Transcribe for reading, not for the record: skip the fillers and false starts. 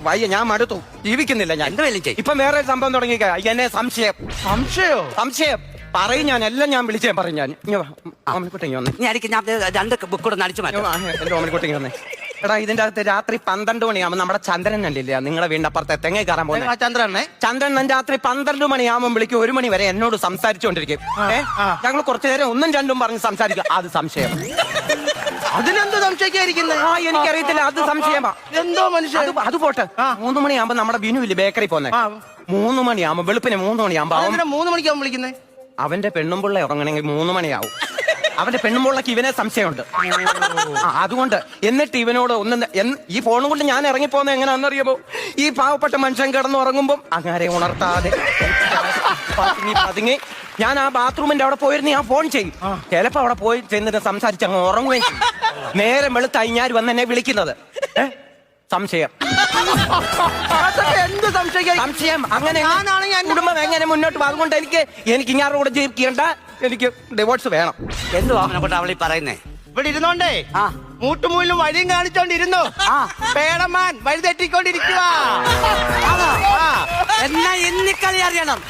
വയ്യ, ഞാൻ മടുത്തു, ജീവിക്കുന്നില്ല ഞാൻ. എന്ത് വേലും ചെയ്യും. ഇപ്പം വേറെ ഒരു സംഭവം തുടങ്ങിക്ക. എന്നെ സംശയം. സംശയോ? സംശയം പറയും, ഞാൻ എല്ലാം ഞാൻ വിളിച്ചേ പറയും. ഞാൻ ഓമനിക്കുട്ടി വന്നേ. നീ അടിക്ക്, ഞാൻ 2 ബുക്കൂടെ അടിച്ചു മാറ്റാം. എന്റെ ഓമനിക്കുട്ടി വന്നേ. എടാ, ഇതിന്റെ അകത്ത് രാത്രി 12 മണിയാകുമ്പോൾ നമ്മുടെ ചന്ദ്രൻ അല്ലേ നിങ്ങളെ വീടിന്റെ അപ്പുറത്തെ തെങ്ങ കയറാൻ പോകുന്നത് ചന്ദ്രനെ? ചന്ദ്രൻ രാത്രി 12 മണിയാകുമ്പോൾ വിളിക്കും. 1 മണി വരെ എന്നോട് സംസാരിച്ചുകൊണ്ടിരിക്കും. ഞങ്ങൾ കുറച്ചു നേരം 1ഉം 2ഉം പറഞ്ഞ് സംസാരിക്കും. അത് സംശയം. അതിനെന്ത് സംശയിക്കാതിരിക്കുന്നത്? എനിക്കറിയത്തില്ല, അത് സംശയമാ. എന്തോ മനുഷ്യൻ. അത് പോട്ടെ. 3 മണിയാകുമ്പോ നമ്മുടെ ബിനു ഇല്ലേ ബേക്കറി പോന്നെ, 3 മണിയാകുമ്പോ വെളുപ്പിനെ 3 മണിയാകുമ്പോ 3 മണിക്കാവും വിളിക്കുന്നത്. അവന്റെ പെണ്ണുമ്പിള്ള ഉറങ്ങണമെങ്കിൽ 3 മണിയാവും. അവന്റെ പെണ്ണുമ്പിള്ളക്ക് ഇവനെ സംശയമുണ്ട്. അതുകൊണ്ട് എന്നിട്ട് ഇവനോട് ഈ ഫോണും കൊണ്ട് ഞാൻ ഇറങ്ങിപ്പോകുന്നത് എങ്ങനെയാണെന്നറിയാമോ? ഈ പാവപ്പെട്ട മനുഷ്യൻ കിടന്ന് ഉറങ്ങുമ്പം അങ്ങനെ ഉണർത്താതെ പതുങ്ങി ഞാൻ ആ ബാത്റൂമിന്റെ അവിടെ പോയിരുന്ന് ഞാൻ ഫോൺ ചെയ്യും. ചിലപ്പോ അവിടെ പോയി ചെന്നിട്ട് സംസാരിച്ച് അങ്ങ് ഉറങ്ങുകയും ചെയ്യും. നേരം വെളുത്ത് അയിഞ്ഞാര് വന്ന് എന്നെ വിളിക്കുന്നത്. സംശയം. എന്ത് സംശയം. അങ്ങനെ കുടുംബം എങ്ങനെ മുന്നോട്ട് പോകും? അതുകൊണ്ട് എനിക്ക് ഇങ്ങാരുടെ കൂടെ ജീവിക്കേണ്ട, എനിക്ക് ഡിവോഴ്സ് വേണം. എന്തുവാ അവനെ അവളീ പറയുന്നേ? ഇവിടെ ഇരുന്നോണ്ടേ മൂട്ടുമൂലിലും വഴിയും കാണിച്ചോണ്ടിരുന്നു. പേടമാൻ വഴി തെറ്റിക്കൊണ്ടിരിക്കുക. എന്നാ എന്നിക്കളി അറിയണം.